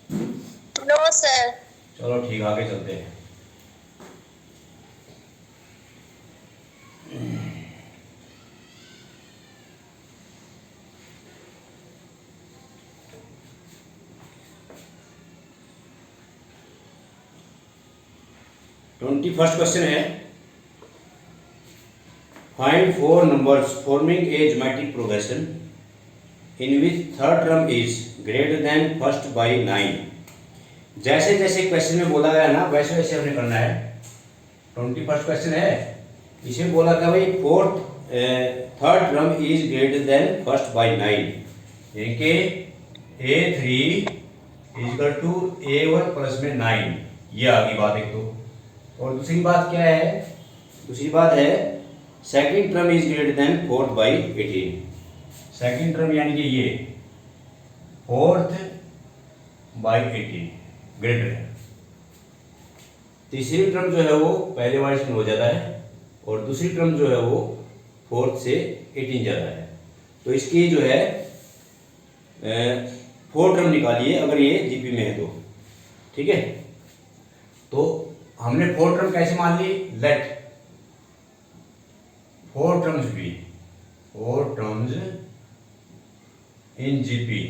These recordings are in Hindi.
No sir. चलो ठीक, आगे चलते हैं। ट्वेंटी फर्स्ट क्वेश्चन है, find four numbers forming a geometric progression in which third term is greater than first by 9। जैसे जैसे क्वेश्चन में बोला गया ना वैसे वैसे हमने करना है। 21st क्वेश्चन है, इसमें बोला था भाई fourth third term is greater than first by 9, यानी कि A3 is equal to A1 plus में 9। ये आ गई बात एक तो। और दूसरी बात क्या है, दूसरी बात है second term is greater than fourth by 18। Second term यानी कि ये फोर्थ बाई 18 ग्रेटर है। तीसरी टर्म जो है वो पहले वाले से 9 ज़्यादा है और दूसरी टर्म जो है वो फोर्थ से 18 ज़्यादा है। तो इसकी जो है फोर टर्म निकालिए अगर ये जीपी में है तो। ठीक है, तो हमने फोर टर्म कैसे मान ली, let four terms be, four terms in GP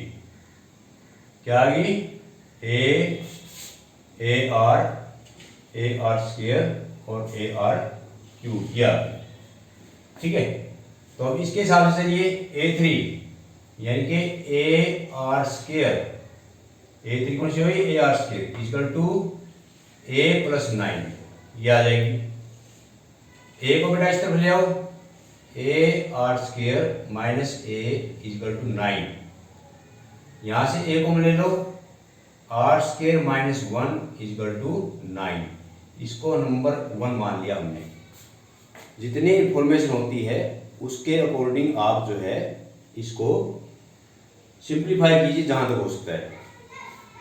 क्या आ गई, ए आर स्क्वायर और ए आर क्यूब किया। ठीक है, तो अब इसके हिसाब से चलिए A3 यानी कि ए आर स्क्वायर, A3 कौन सी हुई, a are square equal to a plus 9, ये आ जाएगी। ए को बेटा इस तरफ ले आओ, A are square minus A equal to 9। यहां से ए को ले लो, R square minus 1 equal to 9। इसको नंबर 1 मान लिया हमने। जितनी इंफॉर्मेशन होती है उसके अकॉर्डिंग आप जो है इसको सिंप्लीफाई कीजिए जहां तक हो सकता है।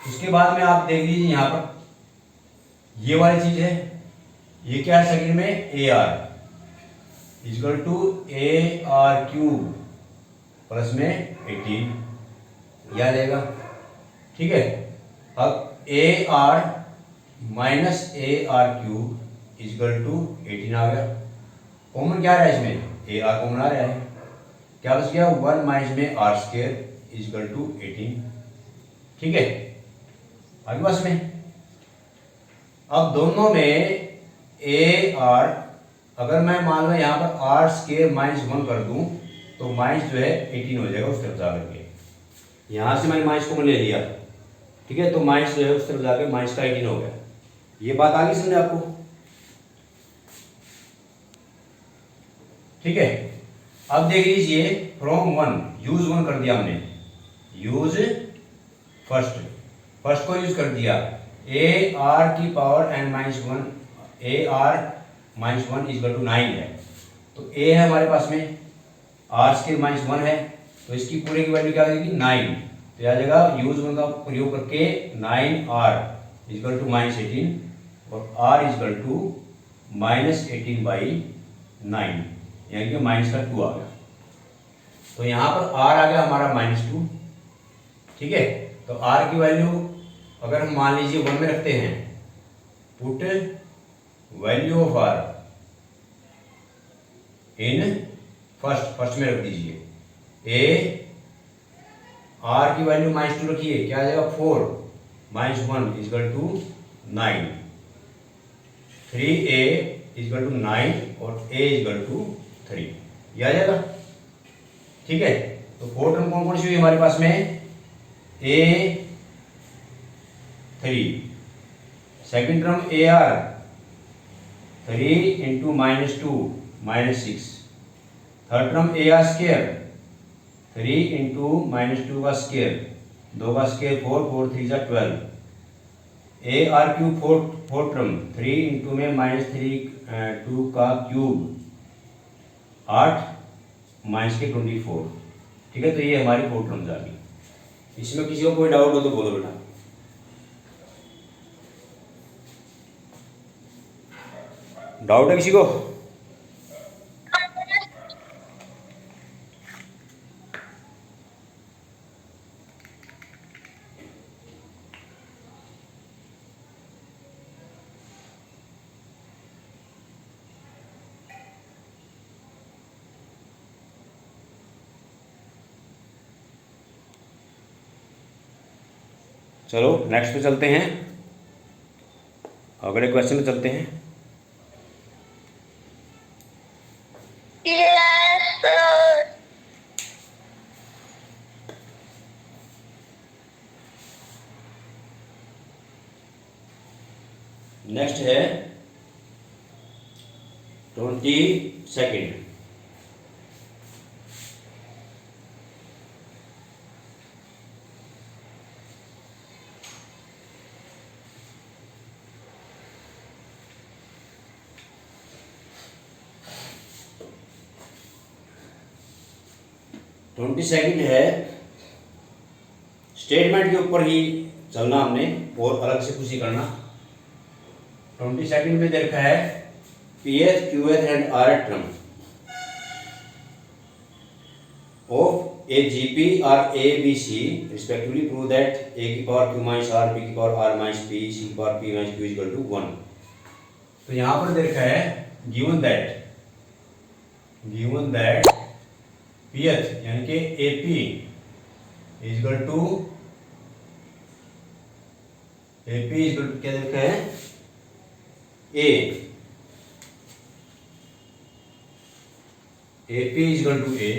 उसके बाद में आप देख लीजिए यहाँ पर ये वाली चीज है, ये क्या है सेकंड में, a r equal to a r cube plus में 18, यह रहेगा। ठीक है, अब a r minus a r cube equal to 18 आ गया। कॉमन क्या है इसमें, ए आर कॉमन आ रहा है, क्या बच गया 1 माइनस में आर स्क्वायर इक्वल टू 18। ठीक है, आगे बस में अब दोनों में ए आर, अगर मैं मान लो यहाँ पर आर स्क्वायर माइनस 1 कर दूं तो माइनस जो है 18 हो जाएगा उस तरफ जा करके। यहाँ से मैंने माइनस कॉमन ले लिया, ठीक है, तो माइनस जो है उस तरफ जाके माइनस का 18 हो गया। ये बात आ गई समझे आपको। ठीक है, अब देख लीजिए फ्रॉम 1 यूज 1 कर दिया हमने, यूज फर्स्ट, फर्स्ट को यूज कर दिया, ए आर की power n minus 1, a r minus 1 equal to 9 है। तो ए है हमारे पास में, आर स्क्वायर माइनस 1 है, तो इसकी पूरे की वैल्यू क्या आ जाएगी 9। तो यह जगह यूज 1 का प्रयोग करके 9 आर इक्वल टू माइनस 18 और r equal to minus 18 by 9, यानी कि माइनस का 2 आ गया। तो यहाँ पर आर आ गया हमारा -2। ठीक है, तो आर की वैल्यू अगर हम मान लीजिए 1 में रखते हैं, put value of r in first में रख दीजिए, ए आर की वैल्यू -2 रखिए, क्या आ जाएगा 4 minus 1 equal to 9, 3a equal to 9 और a इक्वल टू 3, ये आ जाएगा। ठीक है, तो फोर टर्म कौन कौन सी हुई हमारे पास में, A3, second term AR 3 into -2 -6, third term AR square 3 into -2 का स्क्वायर, 2 का स्क्वायर 4, 4 3 जा 12, AR cube four term 3 into में -3 2 का क्यूब 8 माइनस के 24। ठीक है, तो ये हमारी फोर टर्म्स आ गई। इसमें किसी को कोई डाउट हो तो बोलो बेटा। डाउट है किसी को? चलो नेक्स्ट पे चलते हैं, अगले क्वेश्चन में चलते हैं। Yes, sir. नेक्स्ट है 22nd। ट्वेंटी सेकेंड है, स्टेटमेंट के ऊपर ही चलना हमने और अलग से कुछ ही करना। 22nd में दे रखा है P H Q H and R H term of A G P are A B C respectively prove that A की power Q minus R, B की power R minus P, C की power P minus Q equal to 1। तो यहां पर दे रखा है गिवन दैट पी एच यानी कि ए पी इक्वल टू क्या देखा है ए पी इक्वल टू ए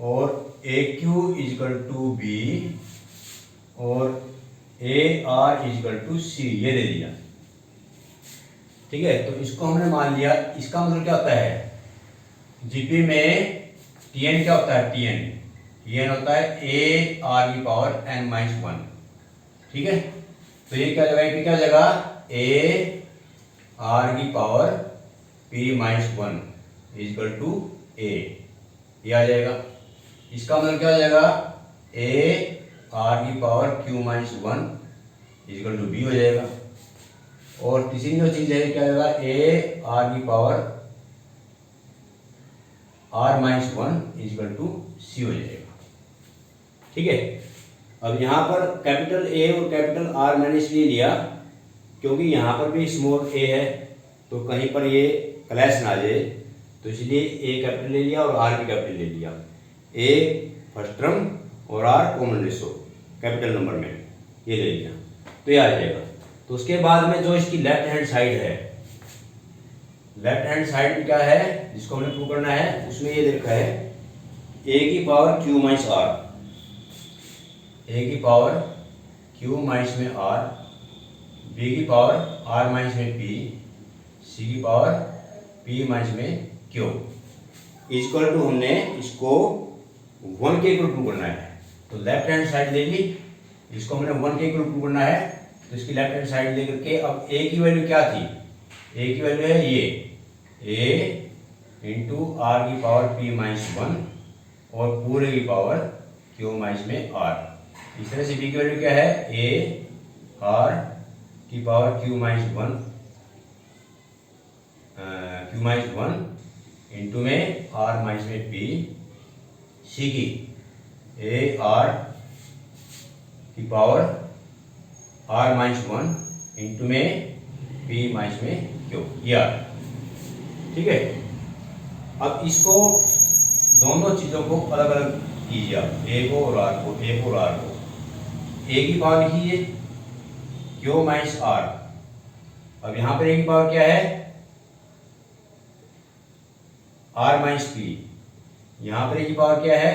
और ए क्यू इक्वल टू बी और ए आर इक्वल टू सी, ये दे दिया। ठीक है, तो इसको हमने मान लिया। इसका मतलब क्या होता है, जीपी में टीएन क्या होता है, टीएन होता है ए आर की पावर एन माइनस 1। ठीक है, तो ये क्या जगह पे क्या जगह ए आर की power P minus 1 equal to A, ये आ जाएगा। इसका मतलब क्या हो जाएगा, ए आर की power Q minus 1 equal to B हो जाएगा। और तीसरी जो चीज है क्या होगा, ए आर की power R minus 1 equal to C हो जाएगा। ठीक है, अब यहाँ पर कैपिटल ए और कैपिटल आर मैंने इसलिए लिया क्योंकि यहाँ पर भी स्मॉल ए है, तो कहीं पर ये क्लैश ना आ जाए, तो इसलिए ए कैपिटल ले लिया और आर भी कैपिटल ले लिया। ए फर्स्ट टर्म और r common ratio capital number में ये ले लिया, तो ये आ जाएगा। तो उसके बाद में जो इसकी लेफ्ट हैंड साइड है, लेफ्ट हैंड साइड में क्या है जिसको हमने प्रूव करना है, उसमें ये देखा है ए की पावर क्यू माइनस आर, ए की पावर क्यू माइनस में आर, बी की पावर आर माइनस में पी, सी की पावर पी माइनस में क्यू इक्वल टू, हमने इसको 1 के इक्वल प्रूव करना है। तो लेफ्ट हैंड साइड ले ली, इसको हमने 1 के इक्वल प्रूव करना है, तो इसकी लेफ्ट हैंड साइड लेकर के अब ए की वैल्यू क्या थी, ए की वैल्यू है ये ए इंटू आर की पावर पी माइनस 1 और पूरे की पावर क्यू माइनस में आर। इस तरह से बी की वैल्यू क्या है, ए आर की पावर क्यू माइनस 1 इंटू में आर माइनस में पी, सी की ए आर की पावर आर माइनस 1 इंटू में पी माइनस में क्यू, ये आर। ठीक है, अब इसको दोनों चीजों को अलग अलग कीजिए आप, ए को और आर को, ए को और आर को। ए की पावर लिखिए क्यू माइनस आर, अब यहां पर ए की पावर क्या है, आर माइनस पी, यहां पर ए की पावर क्या है,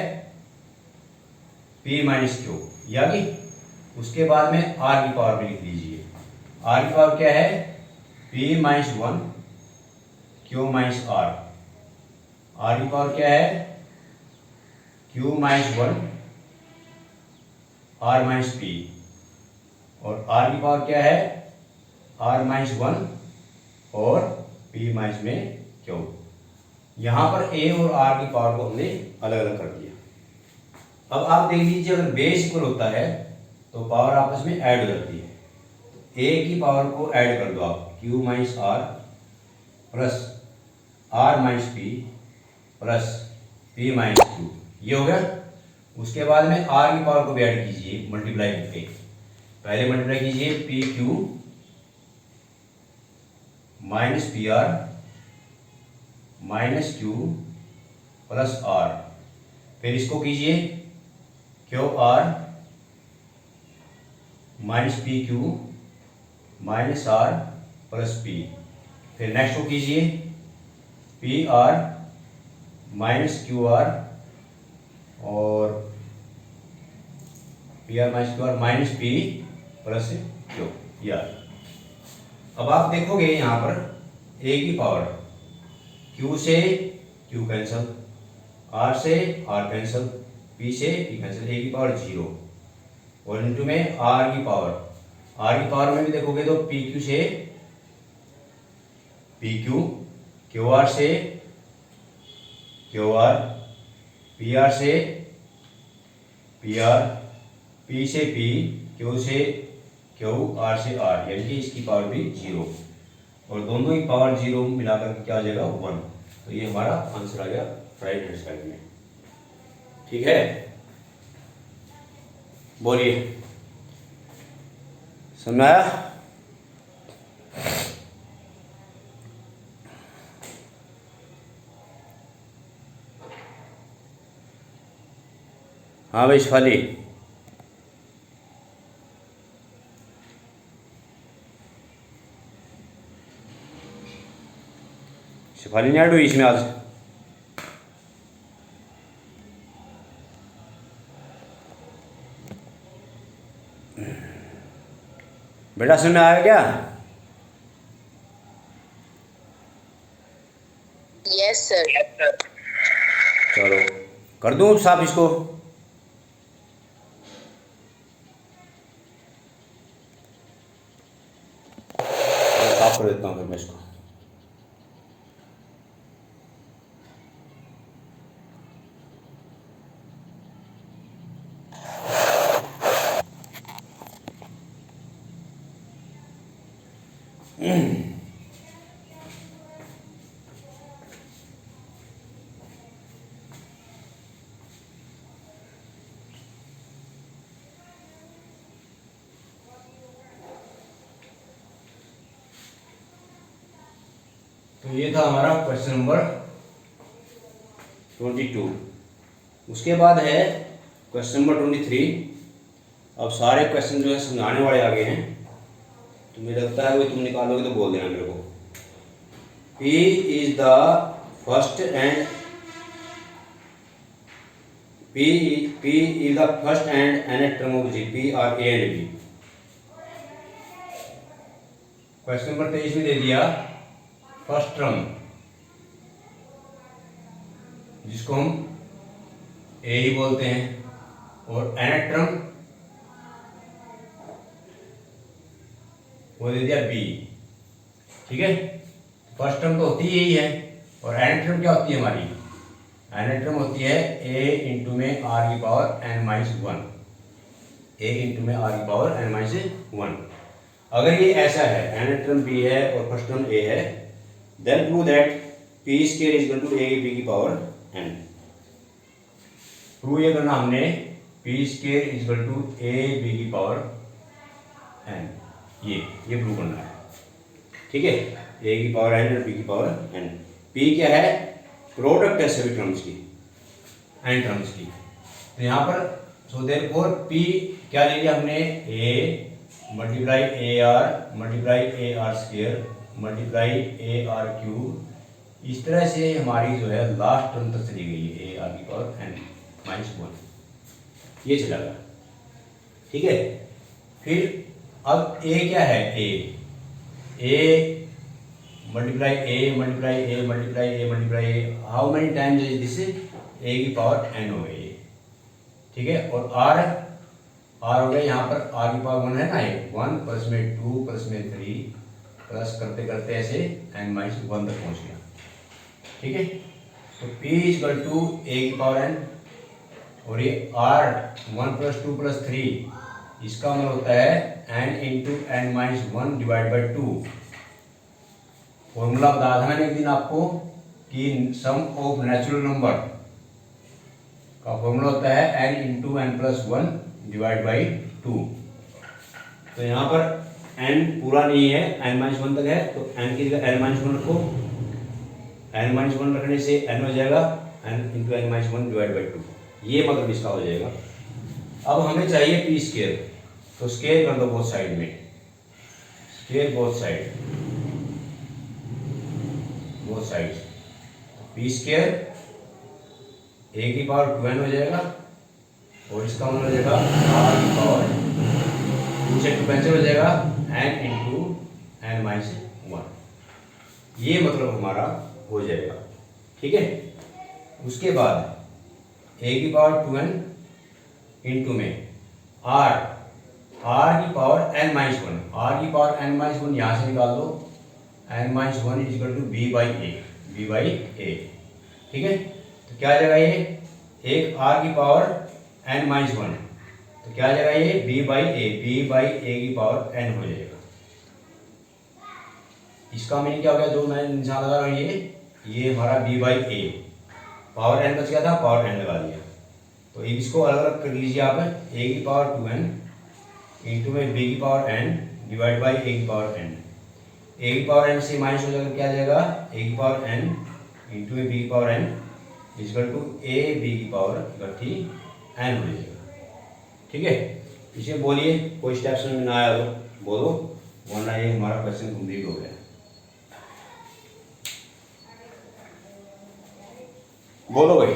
पी माइनस क्यू, यानी उसके बाद में आर की पावर भी लिख लीजिए। आर की पावर क्या है, p minus 1 q minus r, r की पावर क्या है, q minus 1 r minus p, और आर की पावर क्या है, आर माइनस 1 और पी माइनस में क्यू। यहां पर ए और आर की पावर को हमने अलग अलग कर दिया। अब आप देख लीजिए, अगर बेस इक्वल होता है तो पावर आपस में ऐड हो जाती है। ए की पावर को ऐड कर दो आप, q minus are plus r minus P plus p minus q, ये हो गया। उसके बाद में आर की पावर को भी ऐड कीजिए, मल्टीप्लाई करके पहले मल्टीप्लाई कीजिए P Q minus P R minus Q plus R, फिर इसको कीजिए Q R minus P Q minus are plus P. फिर नेक्स्ट को कीजिए, P R minus Q R और P R minus Q R minus P plus Q R. अब आप देखोगे यहाँ पर ए की पावर, क्यू से क्यू कैंसल, आर से आर कैंसल, पी से पी कैंसल, ए की पावर 0 और इनटू में आर की पावर में भी देखोगे तो पी क्यू से पी क्यू, क्यू आर से क्यू आर, पी आर से पी आर, पी से पी, क्यू से क्यू, आर से आर, यानी कि इसकी पावर भी 0 और दोनों की पावर 0 मिलाकर क्या आ जाएगा 1। तो ये हमारा आंसर आ गया राइट हैंड साइड में। ठीक है, बोलिए, समझ में आया? हाँ भाई शिफाली, शिफाली नहीं ऐड हुई इसमें आज? बेटा समझ में आया क्या? Yes sir. चलो कर दूं साफ इसको? साफ कर देता हूँ फिर मैं इसको। तो ये था हमारा क्वेश्चन नंबर 22। उसके बाद है क्वेश्चन नंबर 23। अब सारे क्वेश्चन जो है समझाने वाले आ गए हैं, तो मुझे लगता है वो तुम निकालोगे तो बोल देना मेरे को। P is the first and P is the first and nth term of G, P are A and B। Question number 23 में दे दिया फर्स्ट टर्म, जिसको हम ए ही बोलते हैं, और nth टर्म वो दे दिया बी। ठीक है, फर्स्ट टर्म तो होती यही है, और nth टर्म क्या होती है हमारी? nth टर्म होती है a इंटू में r की power n minus 1, a into में r की पावर n माइनस 1। अगर ये ऐसा है, nth टर्म b है और फर्स्ट टर्म a है, then prove that p square is equal to a b की पावर n। प्रूव ये करना हमने, p square is equal to a b की पावर n, ये प्रूव करना है। ठीक है, a की पावर n और b की पावर n। p क्या है? प्रोडक्ट है सभी टर्म्स की, n टर्म्स की। तो यहाँ पर सो देयरफॉर p क्या ले लिया हमने? a multiply A R multiply A R square multiply A r cube. इस तरह से हमारी जो है लास्ट टर्म तक चली गई है, ए आर की पावर n माइनस 1, ये चला गया। ठीक है, फिर अब a क्या है? a multiply A multiply A multiply A multiply A, how many times is this? a की पावर n हो गई। ठीक है, और r हो गया यहाँ पर r की पावर 1 है ना, 1 प्लस में 2 प्लस में 3 प्लस करते करते ऐसे n माइनस 1 तक पहुँच गया। ठीक है, तो p is equal to a की पावर n, और ये r 1 प्लस 2 प्लस 3, इसका मतलब होता है n into n minus 1 divide by 2। Formula बताया था मैंने एक दिन आपको कि सम ऑफ नेचुरल नंबर का फॉर्मूला होता है n into n plus 1 divide by 2। तो यहाँ पर n पूरा नहीं है, n माइनस 1 तक है, तो n की जगह n माइनस 1 रखो। n माइनस 1 रखने से n हो जाएगा n into n minus 1 divide by 2, ये मतलब इसका हो जाएगा। अब हमें चाहिए पी स्क्वायर। तो स्केयर कर दो बोथ साइड में, square both side, both side, P square A की पावर 2n हो जाएगा और इसका मतलब हो जाएगा आर की पावर 2 से 2 कैंसिल हो जाएगा n इंटू n माइनस 1, ये मतलब हमारा हो जाएगा। ठीक है, उसके बाद a की पावर 2n इंटू में r की पावर n माइनस 1, r की पावर n माइनस 1 यहाँ से निकाल दो, n minus 1 is equal to b by a। ठीक है, तो क्या आ जाएगा ये, एक r की पावर n माइनस 1, तो क्या आ जाएगा ये b बाई a की पावर n हो जाएगा। इसका मीनिंग क्या हो गया, जो मैं निशान लगा रहा हूँ ये हमारा b by a, power n बच गया था, पावर n लगा दिया, तो इसको अलग अलग कर लीजिए आप, a की पावर 2n इंटू में b की power n divide by a की पावर n, a की पावर n से माइनस हो जाएगा, क्या आ जाएगा a की पावर n इंटू में b की power n equal to a b की पावर इकट्ठी n हो जाएगा। ठीक है, इसे बोलिए, कोई स्टेप समझ में ना आया तो बोलो, वरना ये हमारा क्वेश्चन कंप्लीट हो गया। बोलो भाई।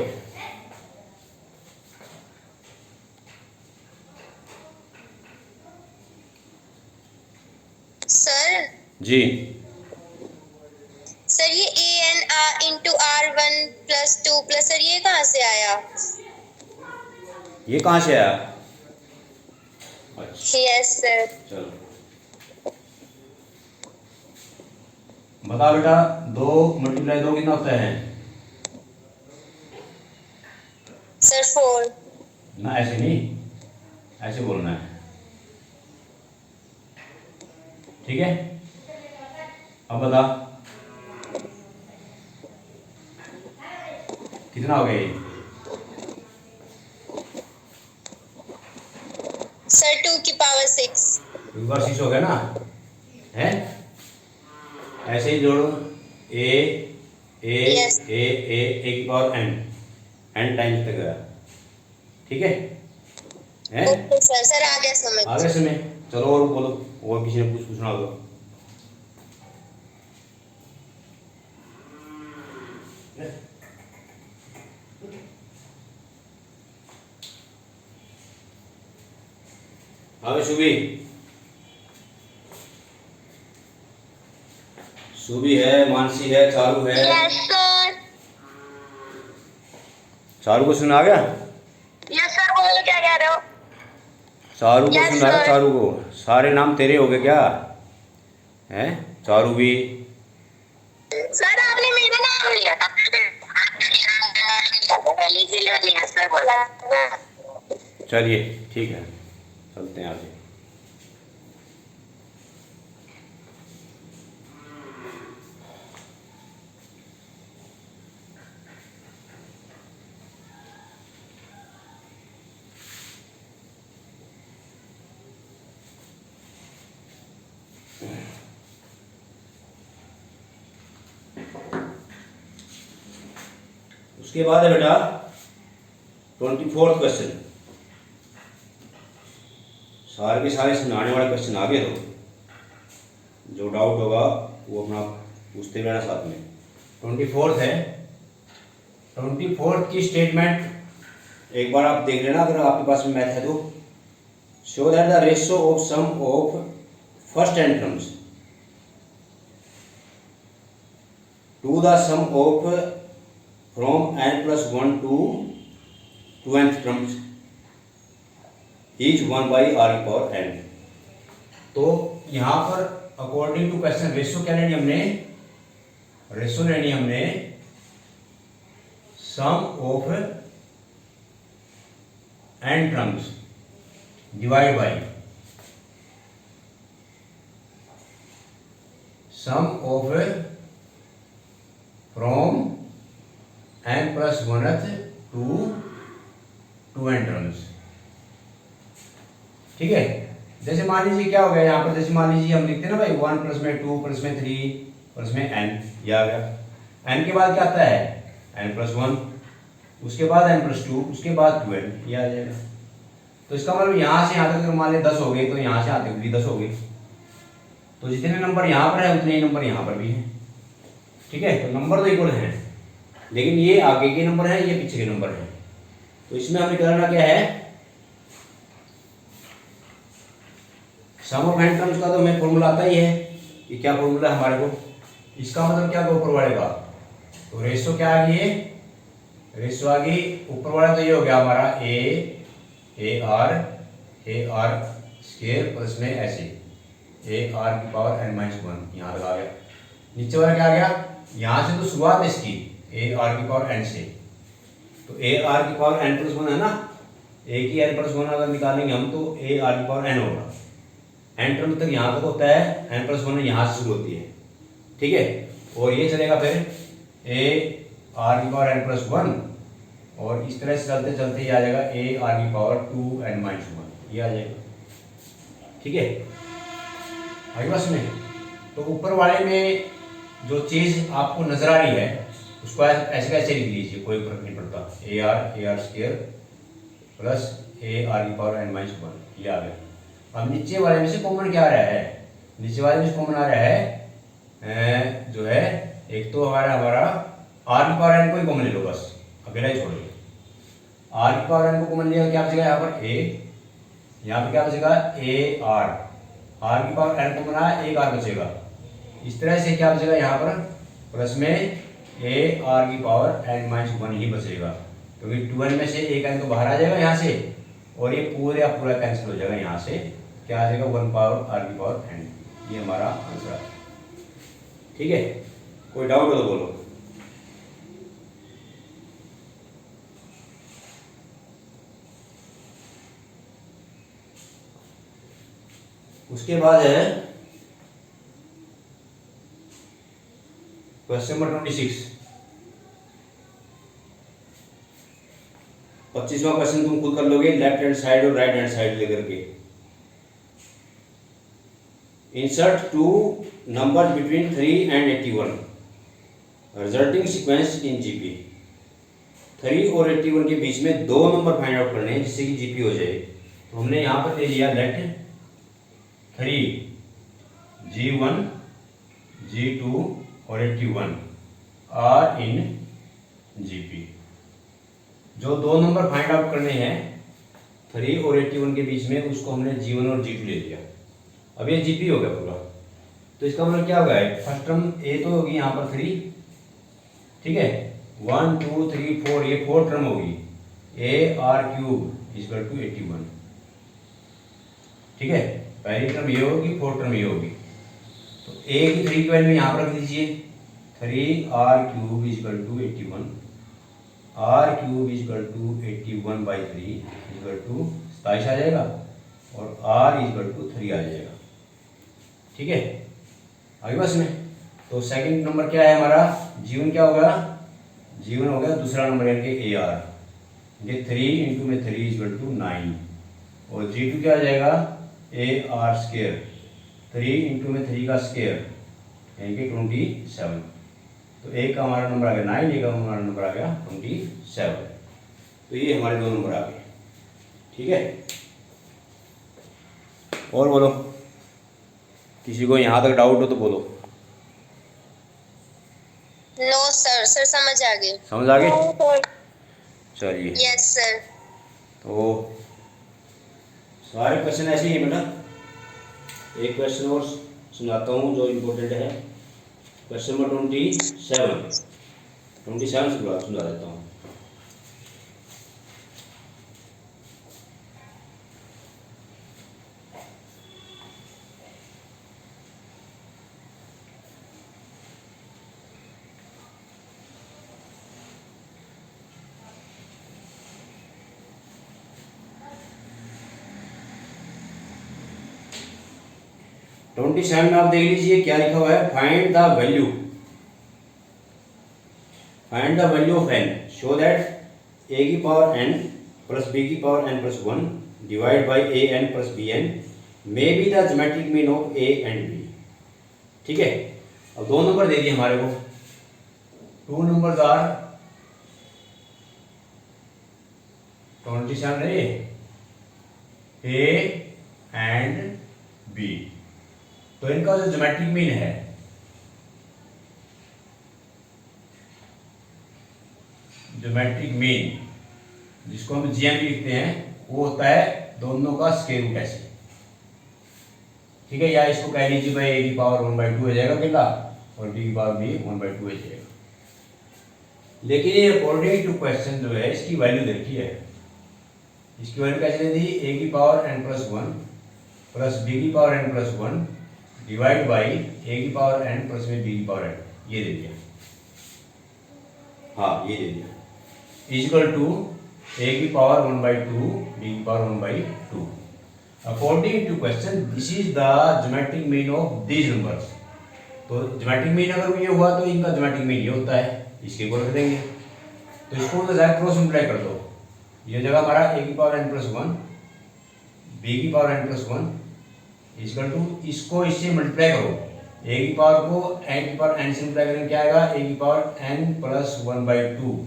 सर जी सर ये A N into R1 plus 2 plus, sir ये कहाँ से आया? ये कहाँ से आया? अच्छा यस सर। चलो बता बेटा, 2 मल्टीप्लाई 2 कितना होता है? सर 4। ना ऐसे नहीं, ऐसे बोलना है। ठीक है, अब बता कितना हो गया ये? सर 2 की पावर 6। 2 की पावर 6 हो गया ना, है? ऐसे ही जोड़ो, ए ए Yes. ए की पावर n टाइम्स तक गया। ठीक है, हैं? ओके सर, सर आ गया समझ। आगे समय, चलो और बोलो, और किसी ने कुछ पूछना होगा। आगे सुबी है, मानसी है, चारू है। Yes sir. चारू को सुना आ गया? यस सर, बोलो क्या कह रहे हो? चारू को Yes, सुना है? sir. चारू को सारे नाम तेरे हो गए क्या? हैं? चारू भी। सर आपने मेरा नाम लिया था, इसीलिए सर बोला। चलिए ठीक है, चलते हैं आगे। उसके बाद है बेटा 24th क्वेश्चन। सारे के सारे सुनाने वाले क्वेश्चन आ गए, तो जो डाउट होगा वो अपना पूछते रहना साथ में। 24th है, 24th की स्टेटमेंट एक बार आप देख लेना, अगर आपके पास में मैथ है तो। Show that the ratio of sum of first and terms to the sum of from n plus 1 to 2nth terms is 1 by r की पावर n। तो यहाँ पर अकॉर्डिंग टू क्वेश्चन रेशियो क्या लेनी हमने? रेशियो लेनी हमने sum of n terms divide by sum of from n plus 1th to 2n terms. ठीक है, जैसे मान लीजिए क्या हो गया यहाँ पर, जैसे मान लीजिए हम लिखते हैं ना भाई 1 प्लस में 2 प्लस में 3 प्लस में n, ये आ गया। n के बाद क्या आता है n plus 1, उसके बाद n plus 2, उसके बाद 2n, ये आ जाएगा। तो इसका मतलब यहाँ से यहाँ तक अगर मान लें 10 हो गए तो यहाँ से यहाँ तक भी 10 हो गए। तो जितने नंबर यहाँ पर है उतने ही नंबर यहाँ पर भी हैं। ठीक है, तो नंबर तो इक्वल हैं, लेकिन ये आगे के नंबर हैं, ये पीछे के नंबर हैं। तो इसमें हमें करना क्या है, सम ऑफ एन टर्म्स का तो हमें फॉर्मूला आता ही है। ये क्या फॉर्मूला है हमारे को, इसका मतलब क्या ऊपर वाले का, तो रेशो क्या आ गई है, रेशो आ गई ऊपर वाला तो ये हो गया हमारा ए आर स्क्वायर प्लस में ऐसे ए आर की पावर एन माइनस 1 यहाँ तक आ गया। नीचे वाला क्या आ गया, यहाँ से तो शुरुआत है इसकी ए आर की पावर एन से, तो ए आर की पावर एन प्लस 1 है ना, ए की एन प्लस 1 अगर निकालेंगे हम तो ए आर की पावर एन होगा। एन टर्म तक यहाँ तक होता है, एन प्लस 1 यहाँ से शुरू होती है। ठीक है, और ये चलेगा फिर ए आर की पावर एन प्लस 1, और इस तरह से चलते चलते ये आ जाएगा ए आर की पावर 2 एन माइनस 1, ये आ जाएगा। ठीक है, आई बस में। तो ऊपर वाले में जो चीज़ आपको नजर आ रही है उसको ऐसे कैसे लिख लीजिए, कोई फर्क नहीं पड़ता, A R square plus A R की पावर एन माइनस 1, ये आ गया। अब नीचे वाले में से कॉमन क्या आ रहा है, नीचे वाले में से कॉमन आ रहा है जो है, एक तो हमारा आर की पावर एन को ही कॉमन ले लो, बस अकेला ही छोड़ दो। आर की पावर एन को कॉमन लिया क्या बचेगा यहाँ पर ए, यहाँ पे क्या बचेगा ए आर की पावर एन को बना एक आर बचेगा। इस तरह से क्या बचेगा यहाँ पर प्लस में ए आर की पावर एन माइनस 1 ही बचेगा, क्योंकि 2n में से एक एन तो बाहर आ जाएगा यहाँ से, और ये पूरा कैंसिल हो जाएगा। यहाँ से क्या आ जाएगा 1 पावर आर की पावर एन, ये हमारा आंसर है। ठीक है, कोई डाउट हो तो बोलो। उसके बाद है क्वेश्चन नंबर 26। 25वां क्वेश्चन तुम खुद कर लोगे, लेफ्ट हैंड साइड और राइट हैंड साइड लेकर के। Insert 2 number between 3 and 81, resulting sequence in GP. 3 और 81 के बीच में 2 नंबर फाइंड आउट करने हैं जिससे कि जीपी हो जाए। तो हमने यहाँ पर ले लिया लेट 3 G1 G2 और 81 आर इन जीपी। जो 2 नंबर फाइंड आउट करने हैं 3 और 81 के बीच में, उसको हमने G1 और G2 ले लिया। अब ये जीपी हो गया पूरा। तो इसका मतलब क्या होगा, फर्स्ट टर्म ए तो होगी यहाँ पर 3, ठीक है, 1 2 3 4, ये 4 टर्म होगी, a r cube equal to 81। ठीक है, पहली टर्म ये होगी, 4 टर्म ये होगी। तो ए की 3 की वैल्यू यहाँ पर रख दीजिए, 3 r cube equal to 81, r cube equal to 81/3 equal to 27 आ जाएगा, और आर इक्वल टू 3 आ जाएगा। ठीक है, आगे बस में। तो सेकंड नंबर क्या है हमारा, जीवन क्या होगा, जीवन हो गया दूसरा नंबर यानी कि ए आर, ये 3 इंटू में 3 इक्वल टू 9, और G2 क्या आ जाएगा ए आर स्क्वायर, 3 इंटू में 3 का स्क्वायर यानी कि 27। तो एक का हमारा नंबर आ गया 9, एक का हमारा नंबर आ गया 27। तो ये हमारे 2 नंबर आ गए। ठीक है, और बोलो, किसी को यहाँ तक डाउट हो तो बोलो। नो सर, सर समझ आ गए। समझ आ गए, चलिए। Yes sir. तो सारे क्वेश्चन ऐसे ही है बेटा। एक क्वेश्चन और सुनाता हूँ जो इम्पोर्टेंट है, क्वेश्चन नंबर 27 से सुना देता हूँ। ट्वेंटी 27 में आप देख लीजिए क्या लिखा हुआ है, find the value of n show that a की पावर n प्लस b की power n plus 1 divide by a n plus b n may be the geometric mean of a and b। ठीक है, अब 2 नंबर दे दिए हमारे को, 2 नंबर्स आर 27 है ये, ए एंड बी। तो इनका जो ज्योमेट्रिक मीन है, ज्योमेट्रिक मीन जिसको हम जीएम लिखते हैं, वो होता है दोनों का स्क्वायर रूट ऐसे, ठीक है। या इसको कह लीजिए भाई ए की पावर 1/2 हो जाएगा अकेला, और बी की पावर भी 1/2 हो जाएगा। लेकिन ये अकॉर्डिंग टू क्वेश्चन जो है इसकी वैल्यू देखिए, इसकी वैल्यू कैसे दे दी, ए की पावर n+1 प्लस बी की पावर n+1 डिवाइड बाई ए की पावर n प्लस में बी की पावर n, ये दे दिया। हाँ ये दे दिया, इक्वल टू ए की पावर 1/2 बी की power 1/2। According to question this is the geometric mean of these numbers. तो ज्योमेट्रिक मीन अगर ये हुआ तो इनका ज्योमेट्रिक मीन ये होता है, इसके इक्वल कर देंगे। तो इसको तो जाए क्रॉस मल्टीप्लाई कर दो, ये जगह हमारा ए की पावर n+1 बी की पावर n+1 इक्वल टू, इसको इससे मल्टीप्लाई करो, ए की पावर को n की पावर n से मल्टीप्लाई करेंगे, क्या आएगा ए की power n+1/2।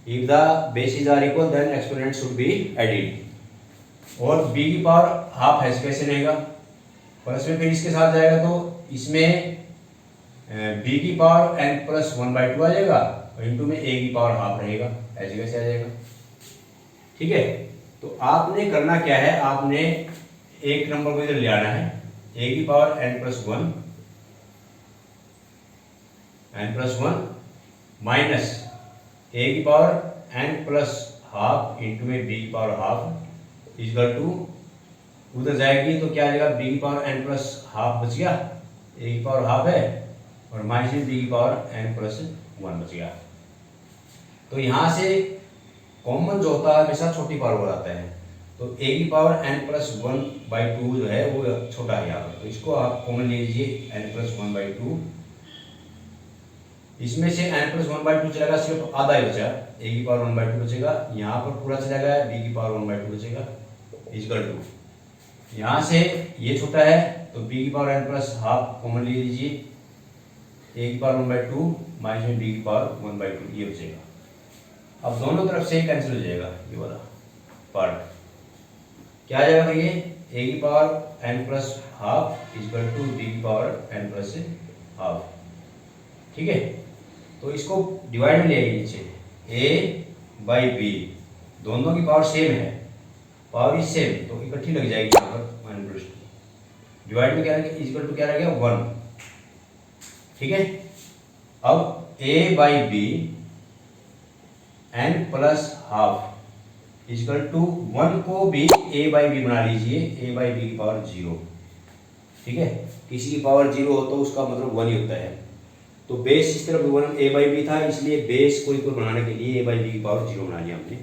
If the bases are equal then exponent should be added. और b की पावर हाफ है, कैसे रहेगा, प्लस में फिर इसके साथ जाएगा तो इसमें b की पावर n+1/2 आ जाएगा, और इंटू में a की पावर हाफ रहेगा, ऐसे कैसे आ जाएगा, ठीक है। तो आपने करना क्या है, आपने एक नंबर को इधर ले आना है, a की पावर n+1 माइनस a की पावर n+½ इंटू में b की पावर हाफ इक्वल टू, उधर जाएगी तो क्या आ जाएगा, b की पावर n+½ बच गया, a की पावर हाफ है, और माइनस में b की पावर n+1 बच गया। तो यहां से कॉमन जो होता है हमेशा छोटी पावर हो जाता है, तो a की पावर n+1/2 जो है वो छोटा है यहाँ पर, तो इसको आप कॉमन ले लीजिए n+1/2। इसमें से n+1/2 चलेगा, सिर्फ आधा ही बचा, a की पावर 1/2 बचेगा, यहाँ पर पूरा चला गया, b की पावर 1/2 बचेगा इक्वल टू, यहाँ से ये छोटा है तो b की पावर n+½ कॉमन ले लीजिए, a की पावर 1/2 माइनस में b की पावर 1/2 ये बचेगा। अब दोनों तरफ से कैंसिल हो जाएगा, ये वाला पार्ट क्या आ जाएगा ये, a की power n+½ equal to b की पावर n+½ ठीक है। तो इसको डिवाइड में ले आइए नीचे, a/b दोनों की पावर सेम है, पावर इज सेम, तो इकट्ठी लग जाएगी यहाँ पर -2, डिवाइड में क्या रहेगा, इक्वल टू क्या रहेगा 1, ठीक है। अब a/b n+½ इक्वल टू 1 को भी a/b बना लीजिए, a/b की पावर 0, ठीक है। किसी की पावर 0 हो तो उसका मतलब 1 ही होता है, तो बेस इस तरफ 1 a/b था, इसलिए बेस को इक्वल बनाने के लिए a/b की पावर 0 बना लिया हमने।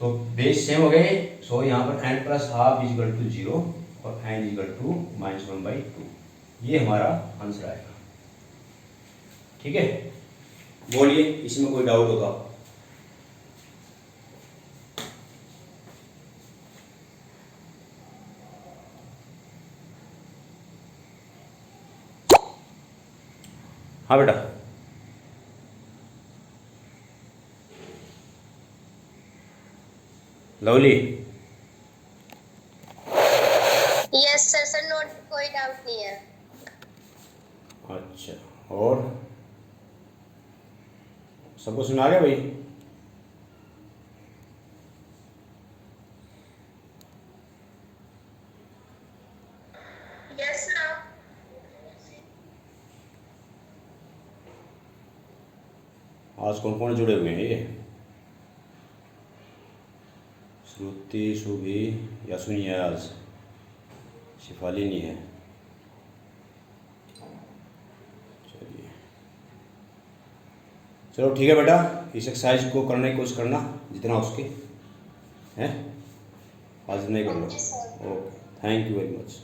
तो बेस सेम हो गए, सो यहाँ पर n+½ इक्वल टू 0 और n इक्वल टू -1/2, ये हमारा आंसर आएगा, ठीक है। बोलिए इसमें कोई डाउट होगा। हाँ बेटा, lovely. Yes sir, sir note, कोई डाउट नहीं है। अच्छा, और सबको सुना गया भाई? Yes sir. आज कौन कौन जुड़े हुए हैं ये? श्रुति, शुभी, यासुनी है आज, शिफाली नहीं है। चलिए, चलो ठीक है बेटा, इस एक्सरसाइज को करने की कोशिश करना जितना हो सके, हैं? आज नहीं कर लो। Okay, thank you very much.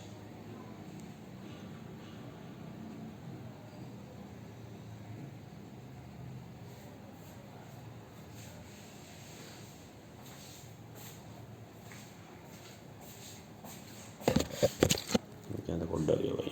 क्या था कोड डालिए भाई।